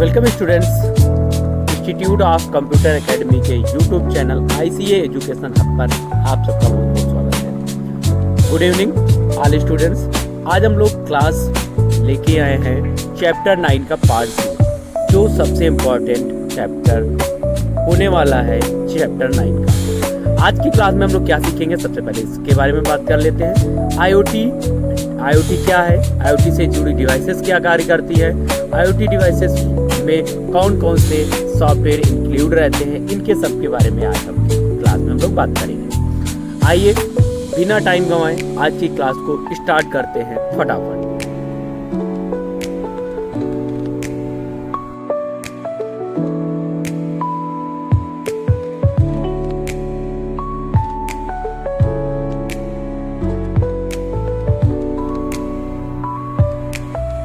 Welcome students, institute of computer academy के YouTube channel ICA education hub पर आप सबका बहुत बहुत स्वागत है। Good evening all students. आज हम लोग क्लास लेके आए हैं चैप्टर 9 का पार्ट 2, जो सबसे इम्पोर्टेंट चैप्टर होने वाला है चैप्टर 9 का। आज की क्लास में हम लोग क्या सीखेंगे, सबसे पहले इसके बारे में बात कर लेते हैं। IoT क्या है, IoT से जुड़ी डिवाइसेस क्या कार्य करती है, IoT डिवाइसेस में कौन कौन से सॉफ्टवेयर इंक्लूड रहते हैं, इनके सब के बारे में आज हम क्लास में हम लोग बात करेंगे। आइए बिना टाइम गंवाए आज की क्लास को स्टार्ट करते हैं फटाफट।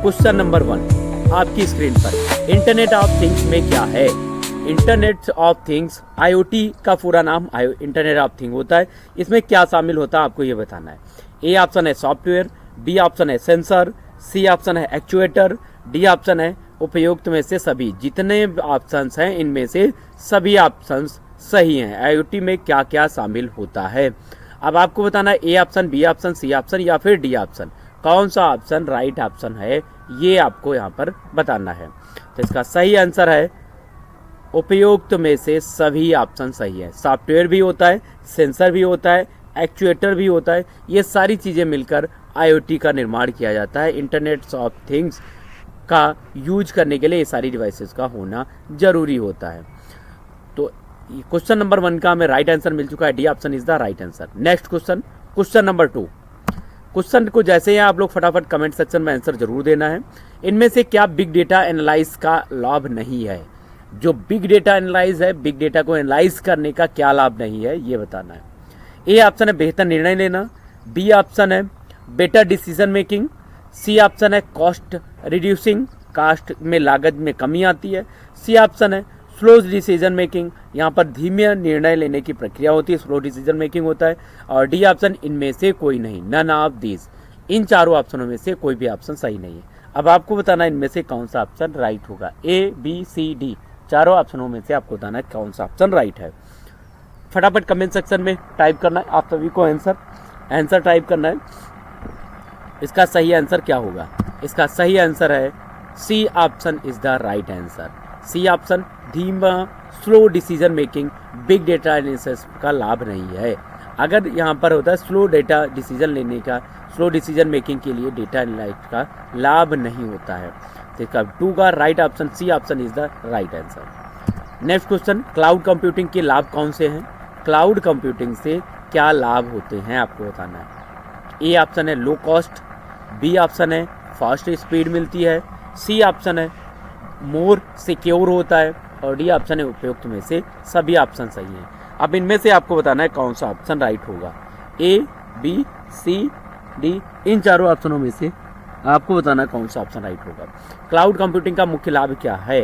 क्वेश्चन नंबर 1 आपकी स्क्रीन पर, इंटरनेट ऑफ थिंग्स में क्या है। इंटरनेट ऑफ थिंग्स, IoT का पूरा नाम इंटरनेट ऑफ थिंग होता है। इसमें क्या शामिल होता है आपको ये बताना है। A ऑप्शन है सॉफ्टवेयर, B ऑप्शन है सेंसर, C ऑप्शन है एक्चुएटर, D ऑप्शन है उपयुक्त में से सभी। जितने ऑप्शंस हैं इनमें से सभी ऑप्शंस सही हैं। IoT में क्या क्या शामिल होता है अब आपको बताना है। A option, B option, C option या फिर D ऑप्शन, कौन सा ऑप्शन राइट ऑप्शन है ये आपको यहाँ पर बताना है। तो इसका सही आंसर है उपयुक्त में से सभी ऑप्शन सही है। सॉफ्टवेयर भी होता है, सेंसर भी होता है, एक्चुएटर भी होता है। ये सारी चीज़ें मिलकर IoT का निर्माण किया जाता है। इंटरनेट ऑफ थिंग्स का यूज करने के लिए ये सारी डिवाइसेस का होना जरूरी होता है। तो क्वेश्चन नंबर 1 का हमें राइट आंसर मिल चुका है। D option is the right answer. Next question, question number 2। Question को जैसे ही आप लोग फटाफट कमेंट सेक्शन में आंसर जरूर देना है। इनमें से क्या बिग डेटा एनालाइज का लाभ नहीं है। जो बिग डेटा एनालाइज है, बिग डेटा को एनालाइज करने का क्या लाभ नहीं है ये बताना है। A ऑप्शन है बेहतर निर्णय लेना, B ऑप्शन है better decision making, C option है कॉस्ट रिड्यूसिंग, कास्ट में लागत में कमी आती है, C ऑप्शन है स्लो डिसीजन मेकिंग, यहाँ पर धीमे निर्णय लेने की प्रक्रिया होती है, स्लो डिसीजन मेकिंग होता है, और D ऑप्शन इनमें से कोई नहीं, नन ऑफ दीज। इन चारों ऑप्शनों में से कोई भी ऑप्शन सही नहीं है। अब आपको बताना इनमें से कौन सा ऑप्शन राइट होगा। A, B, C, D, चारों ऑप्शनों में से आपको बताना है कौन सा ऑप्शन राइट है। फटाफट कमेंट सेक्शन में टाइप करना है आप सभी को, आंसर टाइप करना है। इसका सही आंसर क्या होगा। इसका सही आंसर है C option is the right answer. C option धीमा slow decision making big data analysis का लाभ नहीं है। अगर यहाँ पर होता है स्लो डेटा डिसीजन लेने का, स्लो डिसीजन मेकिंग के लिए डेटा एनालिसिस का लाभ नहीं होता है। तो इसका 2 का right option C option is the right answer. Next question, cloud computing के लाभ कौन से हैं। क्लाउड कंप्यूटिंग से क्या लाभ होते हैं आपको बताना है। A ऑप्शन है लो कॉस्ट, B ऑप्शन है फास्ट स्पीड मिलती है, C ऑप्शन है मोर सिक्योर होता है, और D ऑप्शन है उपयुक्त में से सभी ऑप्शन सही हैं। अब इनमें से आपको बताना है कौन सा ऑप्शन राइट होगा। A, B, C, D, इन चारों ऑप्शनों में से आपको बताना है कौन सा ऑप्शन राइट होगा। क्लाउड कंप्यूटिंग का मुख्य लाभ क्या है।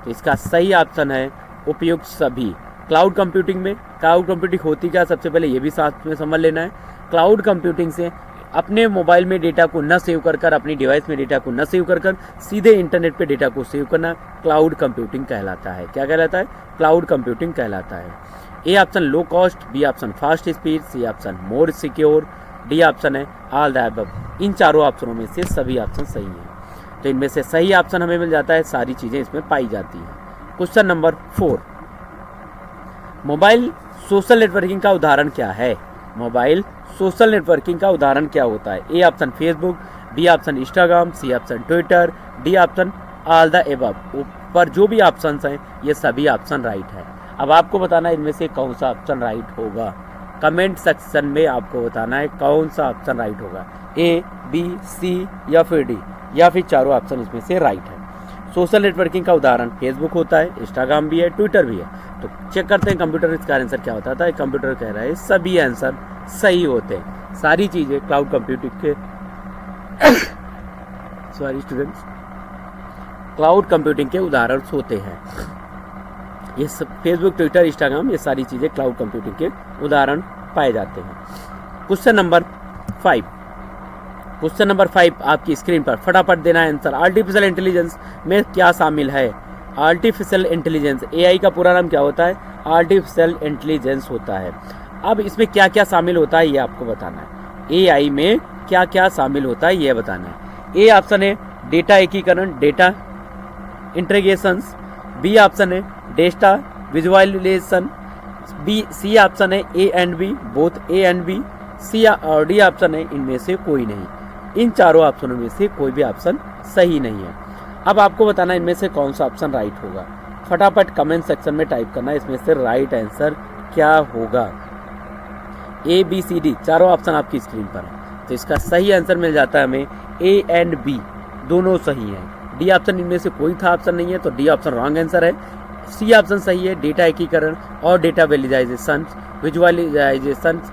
तो इसका सही ऑप्शन है उपयुक्त सभी। क्लाउड कंप्यूटिंग होती क्या, सबसे पहले ये भी साथ में समझ लेना है। क्लाउड कंप्यूटिंग से अपने मोबाइल में डेटा को न सेव कर अपनी डिवाइस में डेटा को न सेव कर सीधे इंटरनेट पे डेटा को सेव करना क्लाउड कंप्यूटिंग कहलाता है। क्या कहलाता है, क्लाउड कंप्यूटिंग कहलाता है। A option low cost, B option fast speed, C option more secure, D option है ऑल द अबव। इन चारों ऑप्शनों में से सभी ऑप्शन सही हैं। तो इनमें से सही ऑप्शन हमें मिल जाता है, सारी चीज़ें इसमें पाई जाती हैं। Question number 4, mobile social networking का उदाहरण क्या है। मोबाइल सोशल नेटवर्किंग का उदाहरण क्या होता है। A option Facebook, B option Instagram, C option Twitter, D option all the above. ऊपर जो भी ऑप्शन हैं ये सभी ऑप्शन राइट है। अब आपको बताना है इनमें से कौन सा ऑप्शन राइट होगा। कमेंट सेक्शन में आपको बताना है कौन सा ऑप्शन राइट होगा, A, B, C या फिर D, या फिर चारों ऑप्शन इसमें से राइट है। सोशल नेटवर्किंग का उदाहरण फेसबुक होता है, इंस्टाग्राम भी है, ट्विटर भी है। तो चेक करते हैं कंप्यूटर इसका आंसर क्या होता है। कंप्यूटर कह रहा है सभी आंसर सही होते हैं। सारी चीज़ें क्लाउड कंप्यूटिंग के सॉरी स्टूडेंट्स, क्लाउड कंप्यूटिंग के उदाहरण होते हैं। ये सब फेसबुक, ट्विटर, इंस्टाग्राम, ये सारी चीज़ें क्लाउड कंप्यूटिंग के उदाहरण पाए जाते हैं। क्वेश्चन नंबर 5, क्वेश्चन नंबर 5 आपकी स्क्रीन पर फटाफट देना है आंसर। आर्टिफिशियल इंटेलिजेंस में क्या शामिल है। आर्टिफिशियल इंटेलिजेंस, एआई का पूरा नाम क्या होता है? आर्टिफिशियल इंटेलिजेंस होता है। अब इसमें क्या क्या शामिल होता है ये आपको बताना है। एआई में क्या क्या शामिल होता है ये बताना है। ए ऑप्शन है डेटा एकीकरण, डेटा इंटीग्रेशंस। बी ऑप्शन है डेटा विजुअलाइजेशन। सी ऑप्शन है A and B, both A and B. C और डी ऑप्शन है इनमें से कोई नहीं। इन चारों ऑप्शनों में से कोई भी ऑप्शन सही नहीं है। अब आपको बताना इनमें से कौन सा ऑप्शन राइट होगा। फटाफट कमेंट सेक्शन में टाइप करना इसमें से राइट आंसर क्या होगा। ए बी सी डी चारों ऑप्शन आपकी स्क्रीन पर है, तो इसका सही आंसर मिल जाता है हमें ए एंड बी दोनों सही हैं। डी ऑप्शन इनमें से कोई था ऑप्शन नहीं है, तो डी ऑप्शन रॉन्ग आंसर है। सी ऑप्शन सही है, डेटा एकीकरण और data visualization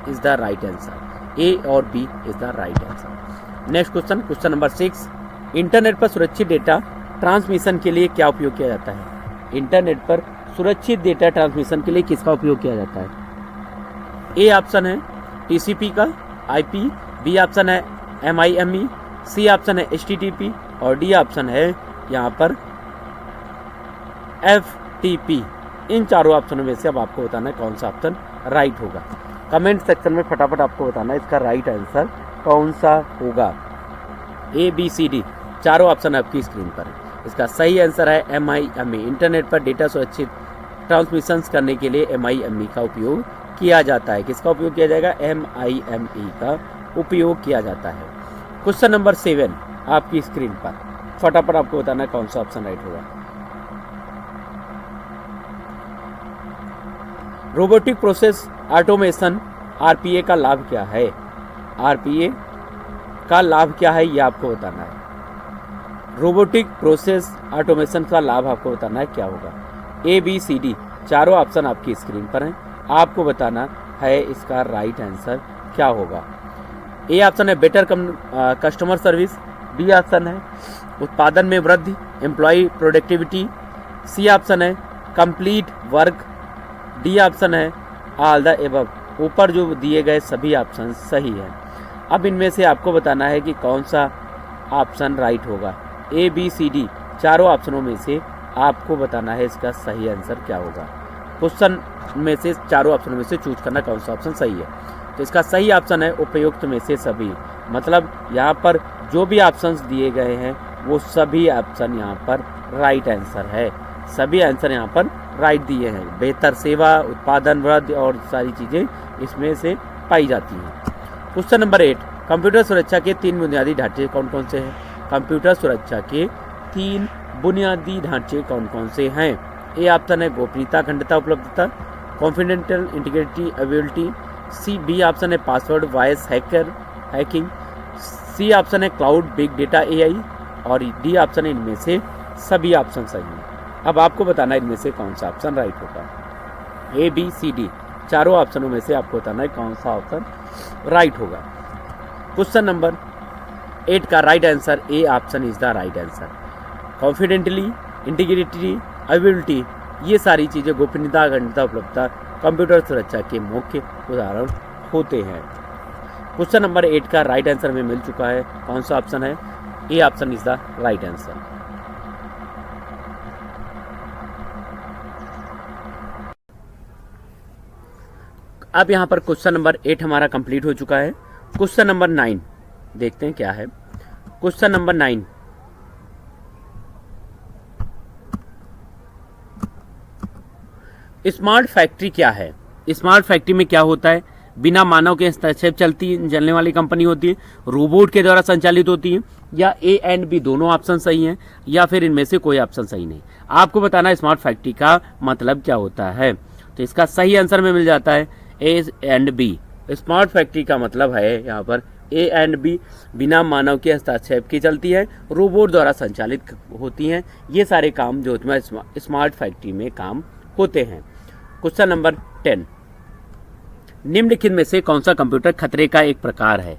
is the right answer. A और B is the right answer. Next question, question number 6, internet पर सुरक्षित डेटा ट्रांसमिशन के लिए क्या उपयोग किया जाता है? इंटरनेट पर सुरक्षित डेटा ट्रांसमिशन के लिए किसका उपयोग किया जाता है? ए ऑप्शन है टीसीपी का, आईपी। बी ऑप्शन है एमआईएमई। सी ऑप्शन है एचटीटीपी और डी ऑप्शन है यहाँ पर एफटीपी। इन चारों ऑप्शनों में से अब आपको बताना है कौन सा ऑप्शन राइट होगा। कमेंट सेक्शन में फटाफट आपको बताना है इसका राइट आंसर कौन सा होगा। ए बी सी डी चारों ऑप्शन आपकी स्क्रीन पर है। इसका सही आंसर है एमआईएमई। इंटरनेट पर डेटा सुरक्षित ट्रांसमिशन करने के लिए एमआईएमई का उपयोग किया जाता है। किसका उपयोग किया जाएगा? एमआईएमई का उपयोग किया जाता है। क्वेश्चन नंबर 7 आपकी स्क्रीन पर, फटाफट आपको बताना है कौन सा ऑप्शन राइट होगा। रोबोटिक प्रोसेस ऑटोमेशन आरपीए का लाभ क्या है? आरपीए का लाभ क्या है ये आपको बताना है। रोबोटिक प्रोसेस ऑटोमेशन का लाभ आपको बताना है क्या होगा। ए बी सी डी चारों ऑप्शन आपकी स्क्रीन पर हैं, आपको बताना है इसका राइट आंसर क्या होगा। ए ऑप्शन है better customer service. B option है उत्पादन में वृद्धि, एम्प्लॉय प्रोडक्टिविटी। सी ऑप्शन है कंप्लीट वर्क। डी ऑप्शन है ऑल द एबव। ऊपर जो दिए गए सभी ऑप्शन सही हैं। अब इनमें से आपको बताना है कि कौन सा ऑप्शन राइट होगा। ए बी सी डी चारों ऑप्शनों में से आपको बताना है इसका सही आंसर क्या होगा। क्वेश्चन में से चारों ऑप्शनों में से चूज करना कौन सा ऑप्शन सही है। तो इसका सही ऑप्शन है उपयुक्त में से सभी। मतलब यहाँ पर जो भी ऑप्शंस दिए गए हैं वो सभी ऑप्शन यहाँ पर राइट आंसर है। सभी आंसर यहाँ पर राइट दिए हैं। बेहतर सेवा, उत्पादन वृद्धि और सारी चीज़ें इसमें से पाई जाती हैं। क्वेश्चन नंबर 8, कंप्यूटर सुरक्षा के 3 बुनियादी ढांचे कौन कौन से हैं? कंप्यूटर सुरक्षा के 3 बुनियादी ढांचे कौन कौन से हैं? ए ऑप्शन है गोपनीयता, अखंडता, उपलब्धता, confidential integrity, ability. C B option है password, voice hacking. C option है क्लाउड, बिग डेटा, एआई और डी ऑप्शन है इनमें से सभी ऑप्शन सही हैं। अब आपको बताना है इनमें से कौन सा ऑप्शन राइट होगा। ए बी सी डी चारों ऑप्शनों में से आपको बताना है कौन सा ऑप्शन राइट होगा। क्वेश्चन नंबर 8 का right answer A option is the right answer. Confidently, integrity, ability ये सारी चीज़ें गोपनीयता, अखंडता, उपलब्धता कंप्यूटर सुरक्षा के मुख्य उदाहरण होते हैं। क्वेश्चन नंबर 8 का राइट आंसर हमें मिल चुका है। कौन सा ऑप्शन है? A option is the right answer. अब यहाँ पर क्वेश्चन नंबर 8 हमारा कंप्लीट हो चुका है। क्वेश्चन नंबर 9 देखते हैं क्या है। क्वेश्चन नंबर 9, स्मार्ट फैक्ट्री क्या है? स्मार्ट फैक्ट्री में क्या होता है? बिना मानव के हस्तक्षेप चलने वाली कंपनी होती है, रोबोट के द्वारा संचालित होती है, या ए एंड बी दोनों ऑप्शन सही हैं, या फिर इनमें से कोई ऑप्शन सही नहीं। आपको बताना है स्मार्ट फैक्ट्री का मतलब क्या होता है। तो इसका सही आंसर में मिल जाता है A and B. Smart factory का मतलब है यहाँ पर ए एंड बी, बिना मानव के हस्तक्षेप की चलती है, रोबोट द्वारा संचालित होती हैं। ये सारे काम जो स्मार्ट फैक्ट्री में काम होते हैं। क्वेश्चन नंबर 10, निम्नलिखित में से कौन सा कंप्यूटर खतरे का एक प्रकार है?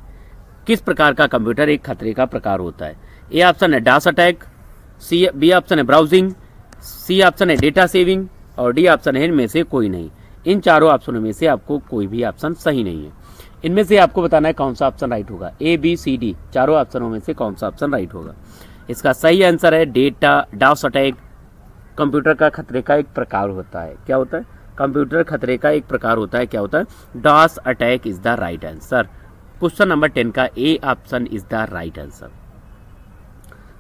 किस प्रकार का कंप्यूटर एक खतरे का प्रकार होता है? ए ऑप्शन है डास अटैक, बी ऑप्शन है ब्राउजिंग, सी ऑप्शन है डेटा सेविंग और डी ऑप्शन है इनमें से कोई नहीं। इन चारों ऑप्शनों में से आपको कोई भी ऑप्शन सही नहीं है। इनमें से आपको बताना है कौन सा ऑप्शन राइट होगा। ए बी सी डी चारों ऑप्शनों में से कौन सा ऑप्शन राइट होगा। इसका सही आंसर है डास अटैक, कंप्यूटर का खतरे का एक प्रकार होता है। क्या होता है? कंप्यूटर खतरे का एक प्रकार होता है। क्या होता है? DOS attack is the right answer. Question number 10 का A option is the right answer.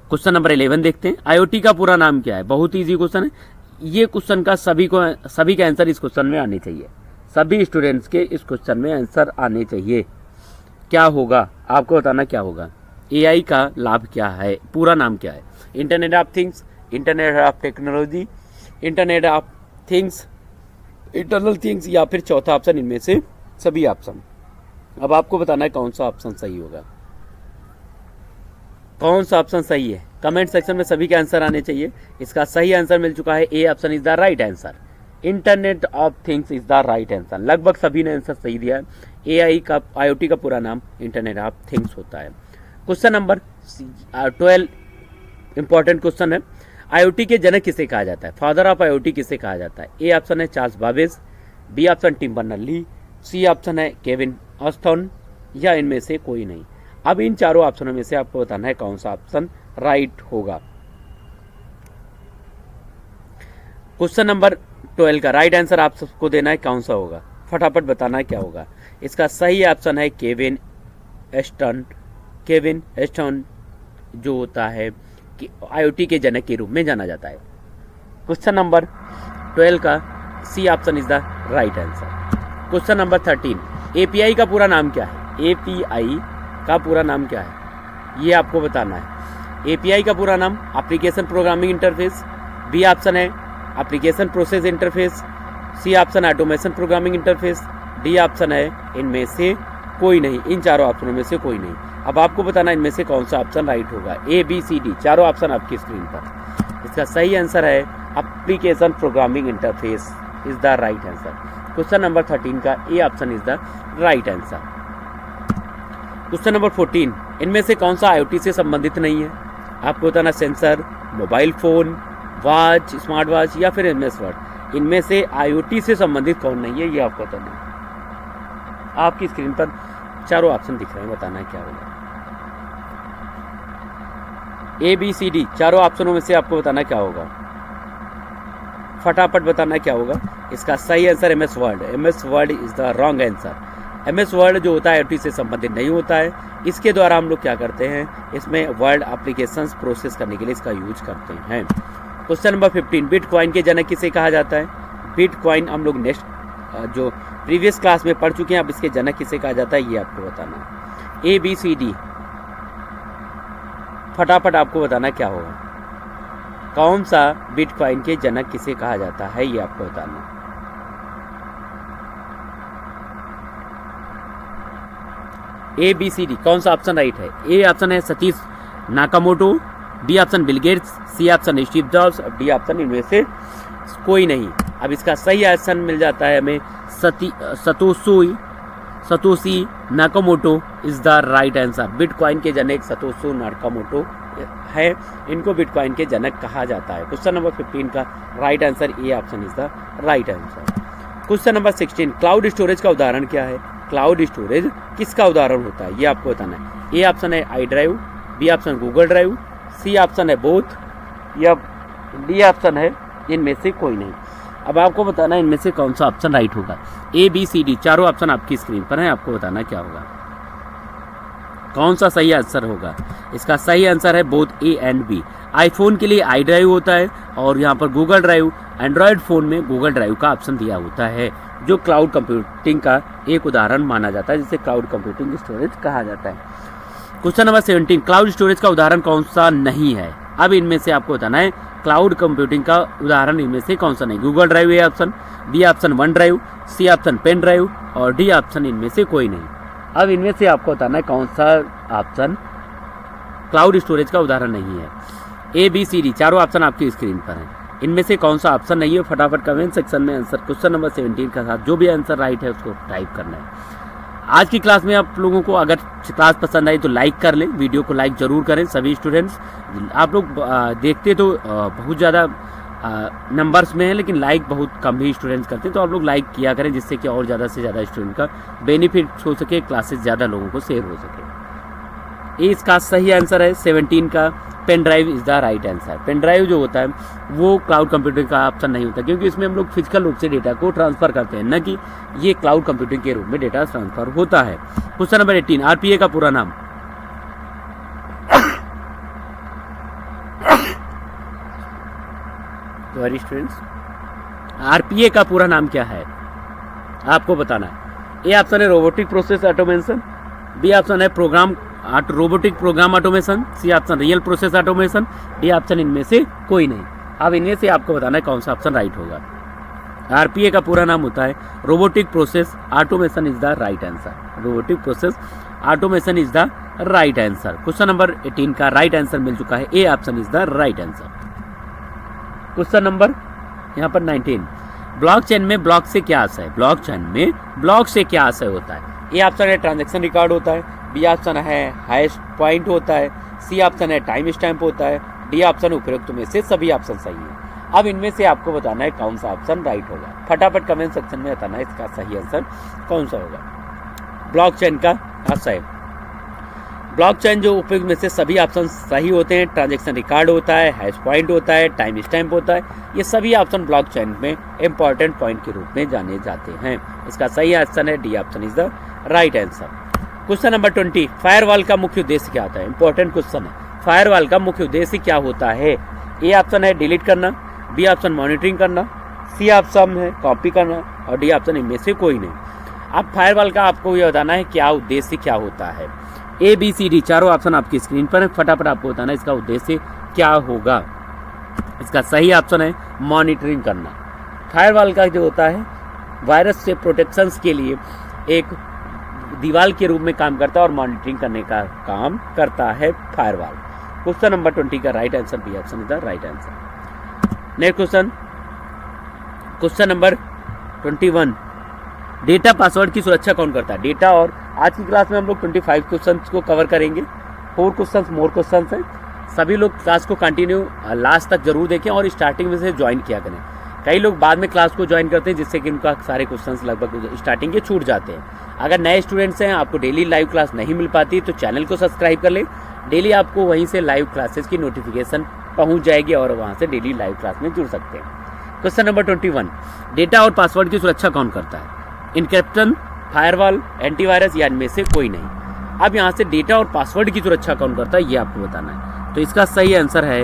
Question number 11 देखते हैं। आईओटी का पूरा नाम क्या है? बहुत इजी क्वेश्चन है ये। क्वेश्चन का सभी का आंसर इस क्वेश्चन में आने चाहिए। सभी स्टूडेंट्स के इस क्वेश्चन में आंसर आने चाहिए। क्या होगा आपको बताना, क्या होगा? एआई का लाभ क्या है? पूरा नाम क्या है? Internet of things, internet of technology, internet of things, internal things, या फिर चौथा ऑप्शन इनमें से सभी ऑप्शन। अब आपको बताना है कौन सा ऑप्शन सही होगा, कौन सा ऑप्शन सही है। कमेंट सेक्शन में सभी के आंसर आने चाहिए। इसका सही आंसर मिल चुका है। A option is the right answer. Internet of things is the right answer. लगभग सभी ने आंसर सही दिया है। एआई का, आईओटी का पूरा नाम इंटरनेट ऑफ थिंग्स होता है। क्वेश्चन नंबर 12 इंपॉर्टेंट क्वेश्चन है। आईओटी के जनक किसे कहा जाता है? फादर ऑफ आईओटी किसे कहा जाता है? ए ऑप्शन है Charles Babbage, B option Tim Berners-Lee, C option है केविन ऑस्टन, या इनमें से कोई नहीं। अब इन चारों ऑप्शनों में से आपको बताना है कौन सा ऑप्शन राइट होगा। क्वेश्चन नंबर 12 का राइट आंसर आप सबको देना है, कौन सा होगा? फटाफट बताना है क्या होगा। इसका सही ऑप्शन है केविन एस्टन। केविन एस्टन जो होता है कि आईओटी के जनक के रूप में जाना जाता है। क्वेश्चन नंबर 12 का C option is the right answer. Question number 13 API का पूरा नाम क्या है? एपीआई का पूरा नाम क्या है ये आपको बताना है। एपीआई का पूरा नाम application programming interface, B option है application process interface, C option automation programming interface, D option है इनमें से कोई नहीं। इन चारों ऑप्शनों में से कोई नहीं। अब आपको बताना इनमें से कौन सा ऑप्शन राइट होगा। ए बी सी डी चारों ऑप्शन आपकी स्क्रीन पर। इसका सही आंसर है application programming interface is the right answer. Question number 13 का A option is the right answer. Question number 14 इनमें से कौन सा आईओटी से संबंधित नहीं है? आपको बताना sensor, mobile phone, watch, smart watch, या फिर एमएस वर्ड। इनमें से आईओटी से संबंधित कौन नहीं है ये आपको बताना है। आपकी स्क्रीन पर चारों ऑप्शन दिख रहे हैं, बताना है क्या होगा। ए बी सी डी चारों ऑप्शनों में से आपको बताना क्या होगा। फटाफट बताना क्या होगा। इसका सही answer MS word. MS word is the wrong answer. MS word जो होता है आईओटी से संबंधित नहीं होता है। इसके द्वारा हम लोग क्या करते हैं, इसमें वर्ड एप्लीकेशंस प्रोसेस करने के लिए इसका यूज करते हैं। क्वेश्चन नंबर 15 बिटकॉइन के जनक किसे कहा जाता है? बिटकॉइन हम लोग नेक्स्ट जो प्रीवियस क्लास में पढ़ चुके हैं। अब इसके जनक किसे कहा जाता है ये आपको बताना है। ए बी सी डी फटाफट आपको बताना क्या होगा। कौन सा बिटकॉइन के जनक किसे कहा जाता है ये आपको बताना है। ए बी सी डी कौन सा ऑप्शन राइट है? ए ऑप्शन है Satoshi Nakamoto, B option Bill Gates, C option Steve Jobs, D option इनमें से कोई नहीं। अब इसका सही ऑप्शन मिल जाता है हमें Satoshi Nakamoto is the right answer. Bitcoin के जनक सतोशी नाकामोटो है, इनको बिटकॉइन के जनक कहा जाता है। क्वेश्चन नंबर 15 का right answer A option is the right answer. Question number 16 cloud storage का उदाहरण क्या है? क्लाउड स्टोरेज किसका उदाहरण होता है ये आपको बताना है। ए ऑप्शन है I drive, B option Google drive, C option है बोथ, या डी ऑप्शन है इनमें से कोई नहीं। अब आपको बताना है इनमें से कौन सा ऑप्शन राइट होगा। ए बी सी डी चारों ऑप्शन आपकी स्क्रीन पर हैं, आपको बताना क्या होगा, कौन सा सही आंसर होगा। इसका सही आंसर है both A and B. IPhone के लिए आई ड्राइव होता है और यहाँ पर गूगल ड्राइव, एंड्रॉयड फ़ोन में गूगल ड्राइव का ऑप्शन दिया होता है, जो क्लाउड कंप्यूटिंग का एक उदाहरण माना जाता है, जिसे क्लाउड कंप्यूटिंग स्टोरेज कहा जाता है। क्वेश्चन नंबर 17 क्लाउड स्टोरेज का उदाहरण कौन सा नहीं है? अब इनमें से आपको बताना है क्लाउड कंप्यूटिंग का उदाहरण इनमें से कौन सा नहीं। Google drive A option, B option one drive, C option pen drive, और डी ऑप्शन इनमें से कोई नहीं। अब इनमें से आपको बताना है कौन सा ऑप्शन क्लाउड स्टोरेज का उदाहरण नहीं है। ए बी सी डी चारों ऑप्शन आपकी स्क्रीन पर हैं, इनमें से कौन सा ऑप्शन नहीं है। फटाफट कमेंट सेक्शन में आंसर क्वेश्चन नंबर 17 का साथ जो भी आंसर राइट है उसको टाइप करना है। आज की क्लास में आप लोगों को अगर क्लास पसंद आई तो लाइक कर लें, वीडियो को लाइक ज़रूर करें सभी स्टूडेंट्स। आप लोग देखते तो बहुत ज़्यादा नंबर्स में है, लेकिन लाइक बहुत कम ही स्टूडेंट्स करते हैं, तो आप लोग लाइक किया करें, जिससे कि और ज़्यादा से ज़्यादा स्टूडेंट का बेनिफिट हो सके, क्लासेस ज़्यादा लोगों को शेयर हो सके। ये इसका सही आंसर है 17 का pen drive is the right answer. Pen drive जो होता है वो क्लाउड कंप्यूटिंग का ऑप्शन नहीं होता, क्योंकि इसमें हम लोग फिजिकल रूप से डेटा को ट्रांसफर करते हैं, न कि ये क्लाउड कंप्यूटिंग के रूप में डेटा ट्रांसफर होता है। क्वेश्चन नंबर 18, आरपीए का पूरा नाम। सॉरी स्टूडेंट्स, आरपीए का पूरा नाम क्या है आपको बताना है। ए ऑप्शन है robotic process automation, B option है robotic program automation, C option real process automation, D option इनमें से कोई नहीं। अब इनमें से आपको बताना है कौन सा ऑप्शन राइट होगा। आरपीए का पूरा नाम होता है robotic process automation is the right answer. Robotic process automation is the right answer. Question number 18 का राइट आंसर मिल चुका है, A option is the right answer. Question number यहाँ पर 19, ब्लॉकचेन में ब्लॉक से क्या आशय है। ब्लॉकचेन में ब्लॉक से क्या आशय होता है। ए ऑप्शन है ट्रांजैक्शन रिकॉर्ड होता है, बी ऑप्शन है हैश पॉइंट होता है, सी ऑप्शन है टाइम स्टैम्प होता है, डी ऑप्शन उपयुक्त में से सभी ऑप्शन सही है। अब इनमें से आपको बताना है कौन सा ऑप्शन राइट होगा। फटाफट कमेंट सेक्शन में बताना है इसका सही आंसर कौन सा होगा। ब्लॉकचेन का आशय, ब्लॉकचेन जो उपयोग में से सभी ऑप्शन सही होते हैं। ट्रांजैक्शन रिकॉर्ड होता है, हैश पॉइंट होता है, टाइम स्टैम्प होता है, ये सभी ऑप्शन ब्लॉकचेन में इंपॉर्टेंट पॉइंट के रूप में जाने जाते हैं। इसका सही आंसर है D option is the right answer. Question number 20, firewall का मुख्य उद्देश्य क्या होता है। इंपॉर्टेंट क्वेश्चन है, फायरवॉल का मुख्य उद्देश्य क्या होता है। ए ऑप्शन है डिलीट करना, बी ऑप्शन मॉनिटरिंग करना, सी ऑप्शन है कॉपी करना और डी ऑप्शन इनमें से कोई नहीं। अब फायरवॉल का आपको ये बताना है क्या उद्देश्य क्या होता है। ए बी सी डी चारों ऑप्शन आपकी स्क्रीन पर है, फटाफट आपको बताना है इसका उद्देश्य क्या होगा। इसका सही ऑप्शन है मॉनिटरिंग करना। फायरवॉल का जो होता है वायरस से प्रोटेक्शन के लिए एक दीवार के रूप में काम करता है और मॉनिटरिंग करने का काम करता है फायरवॉल। क्वेश्चन नंबर 20 का right answer B option is the right answer. Next question, question number 21, data password की सुरक्षा कौन करता है। डेटा, और आज की क्लास में हम लोग 25 क्वेश्चन को कवर करेंगे। 4 क्वेश्चन मोर क्वेश्चन हैं। सभी लोग क्लास को कंटिन्यू लास्ट तक जरूर देखें और स्टार्टिंग में से ज्वाइन किया करें। कई लोग बाद में क्लास को ज्वाइन करते हैं जिससे कि उनका सारे क्वेश्चंस लगभग स्टार्टिंग के छूट जाते हैं। अगर नए स्टूडेंट्स हैं, आपको डेली लाइव क्लास नहीं मिल पाती तो चैनल को सब्सक्राइब कर लें। डेली आपको वहीं से लाइव क्लासेस की नोटिफिकेशन पहुंच जाएगी और वहां से डेली लाइव क्लास में जुड़ सकते हैं। क्वेश्चन नंबर 21, डेटा और पासवर्ड की सुरक्षा कौन करता है। इनक्रिप्शन, फायरवॉल, एंटीवायरस या इनमें से कोई नहीं। अब यहाँ से डेटा और पासवर्ड की सुरक्षा कौन करता है ये आपको बताना है। तो इसका सही आंसर है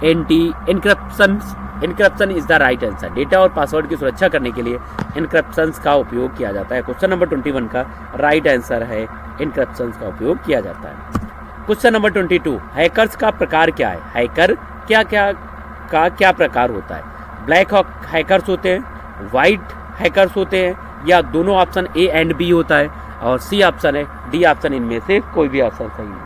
encryption. Encryption is the right answer. Data और पासवर्ड की सुरक्षा करने के लिए इनक्रिप्शन का उपयोग किया जाता है। क्वेश्चन नंबर 21 का राइट आंसर है इनक्रिप्शन का उपयोग किया जाता है। क्वेश्चन नंबर 22, हैकर्स का प्रकार क्या है। हैकर क्या प्रकार होता है। ब्लैक हैकर्स होते हैं, वाइट हैकर्स होते हैं, या दोनों ऑप्शन ए एंड बी होता है, और सी ऑप्शन है डी ऑप्शन इनमें से कोई भी ऑप्शन सही नहीं।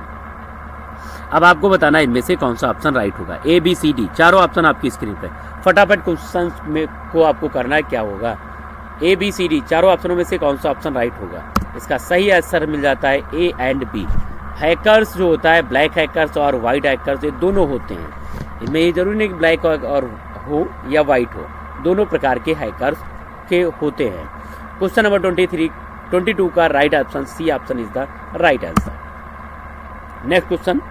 अब आपको बताना है इनमें से कौन सा ऑप्शन राइट होगा। ए बी सी डी चारों ऑप्शन आपकी स्क्रीन पे। फटाफट क्वेश्चन में को आपको करना है क्या होगा। ए बी सी डी चारों ऑप्शनों में से कौन सा ऑप्शन राइट होगा। इसका सही आंसर मिल जाता है ए एंड बी। हैकर्स जो होता है, ब्लैक हैकर्स और वाइट हैकर्स, ये दोनों होते हैं। इनमें ये जरूरी नहीं कि ब्लैक और हो या वाइट हो, दोनों प्रकार के हैकर्स के होते हैं। क्वेश्चन नंबर 22 का right option C option is the right answer. Next question,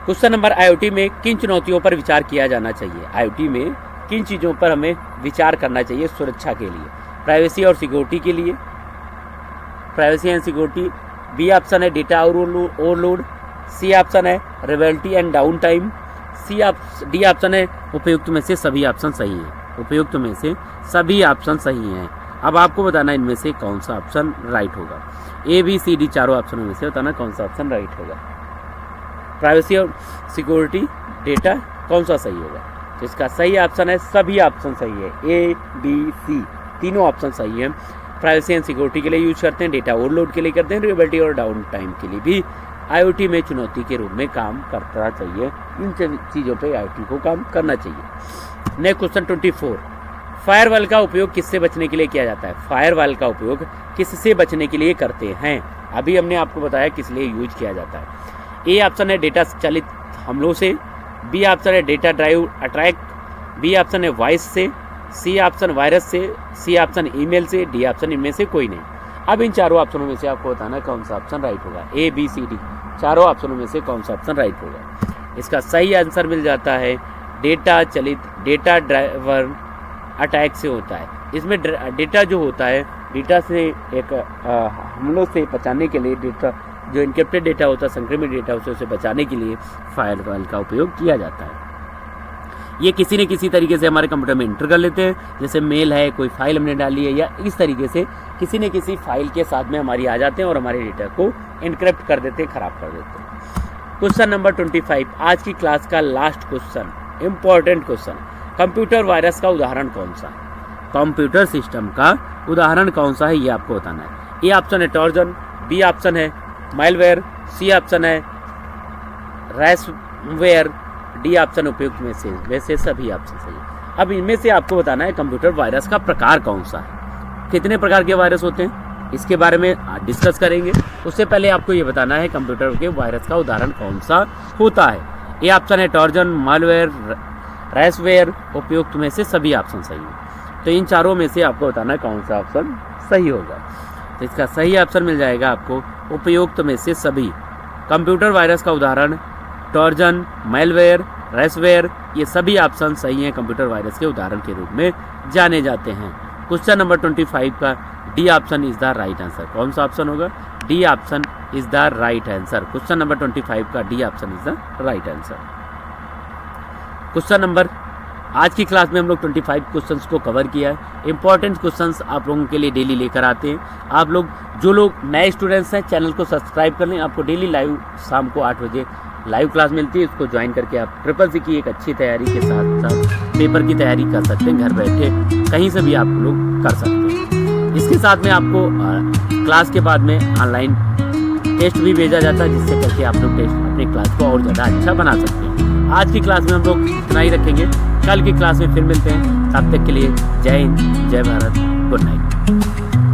question number IoT में किन चुनौतियों पर विचार किया जाना चाहिए। आईओटी में किन चीज़ों पर हमें विचार करना चाहिए सुरक्षा के लिए। प्राइवेसी और सिक्योरिटी के लिए, privacy and security. B option है डेटा ओवरलोड, सी ऑप्शन है reliability and down time, D option है उपयुक्त में से सभी ऑप्शन सही हैं। उपयुक्त में से सभी ऑप्शन सही हैं। अब आपको बताना इनमें से कौन सा ऑप्शन राइट होगा। ए बी सी डी चारों ऑप्शनों में से बताना कौन सा ऑप्शन राइट होगा। प्राइवेसी और सिक्योरिटी, डेटा, कौन सा सही होगा। तो इसका सही ऑप्शन है सभी ऑप्शन सही है। ए बी सी तीनों ऑप्शन सही हैं। प्राइवेसी एंड सिक्योरिटी के लिए यूज करते हैं, डेटा ओवरलोड के लिए करते हैं, रिलेबिलिटी और डाउन टाइम के लिए भी आईओटी में चुनौती के रूप में काम करना चाहिए। इन चीज़ों पे आईओटी को काम करना चाहिए। नेक्स्ट क्वेश्चन 24, फायरवॉल का उपयोग किससे बचने के लिए किया जाता है। फायरवॉल का उपयोग किससे बचने के लिए करते हैं। अभी हमने आपको बताया किस लिए यूज किया जाता है। ए ऑप्शन है डेटा चालित हमलों से, बी ऑप्शन है data drive attack, B option है वॉइस से, सी ऑप्शन वायरस से, सी ऑप्शन ईमेल से, डी ऑप्शन इनमें से कोई नहीं। अब इन चारों ऑप्शनों में से आपको बताना कौन सा ऑप्शन राइट होगा। ए बी सी डी चारों ऑप्शनों में से कौन सा ऑप्शन राइट होगा। इसका सही आंसर मिल जाता है डेटा चलित डेटा ड्राइवर अटैक से होता है। इसमें डेटा जो होता है, डेटा से एक हमलों से बचाने के लिए, डेटा जो इनक्रिप्टेड डेटा होता है, संक्रमित डेटा उसे बचाने के लिए फायरवॉल का उपयोग किया जाता है। ये किसी न किसी तरीके से हमारे कंप्यूटर में इंटर कर लेते हैं, जैसे मेल है, कोई फाइल हमने डाली है, या इस तरीके से किसी न किसी फाइल के साथ में हमारी आ जाते हैं और हमारे डेटा को इनक्रिप्ट कर देते हैं, खराब कर देते हैं। क्वेश्चन नंबर 25, आज की क्लास का last question, important question. Computer virus का उदाहरण कौन सा है? कंप्यूटर सिस्टम का उदाहरण कौन सा है, ये आपको बताना है। ए ऑप्शन है ट्रोजन, बी ऑप्शन है मालवेयर, सी ऑप्शन है रैंसमवेयर, डी ऑप्शन उपयुक्त में से सभी ऑप्शन सही है। अब इनमें से आपको बताना है कंप्यूटर वायरस का प्रकार कौन सा है। कितने प्रकार के वायरस होते हैं इसके बारे में डिस्कस करेंगे। उससे पहले आपको ये बताना है कंप्यूटर के वायरस का उदाहरण कौन सा होता है। ए ऑप्शन है ट्रोजन, मालवेयर, रैंसमवेयर, उपयुक्त में से सभी ऑप्शन सही है। तो इन चारों में से आपको बताना है कौन सा ऑप्शन सही होगा। तो इसका सही ऑप्शन मिल जाएगा आपको उपयुक्त में से सभी। कंप्यूटर वायरस का उदाहरण ट्रोजन, मालवेयर, रैंसमवेयर, ये सभी ऑप्शन सही हैं, कंप्यूटर वायरस के उदाहरण के रूप में जाने जाते हैं। क्वेश्चन नंबर 25 का D option is the right answer. कौन सा ऑप्शन होगा? D option is the right answer. Question number 25 का D option is the right answer. Question number, आज की क्लास में हम लोग 25 क्वेश्चंस को कवर किया है। इंपॉर्टेंट क्वेश्चंस आप लोगों के लिए डेली लेकर आते हैं। आप लोग जो लोग नए स्टूडेंट्स हैं, चैनल को सब्सक्राइब कर लें। आपको डेली लाइव शाम को 8 बजे लाइव क्लास मिलती है। इसको ज्वाइन करके आप ट्रिपल की एक अच्छी तैयारी के साथ साथ पेपर की तैयारी कर सकते हैं। घर बैठे कहीं से भी आप लोग कर सकते हैं। इसके साथ में आपको क्लास के बाद में ऑनलाइन टेस्ट भी भेजा जाता है, जिससे करके आप लोग टेस्ट अपनी क्लास को और ज़्यादा अच्छा बना सकते हैं। आज की क्लास में हम लोग इतना ही रखेंगे। कल की क्लास में फिर मिलते हैं। तब तक के लिए जय हिंद, जय भारत, गुड नाइट।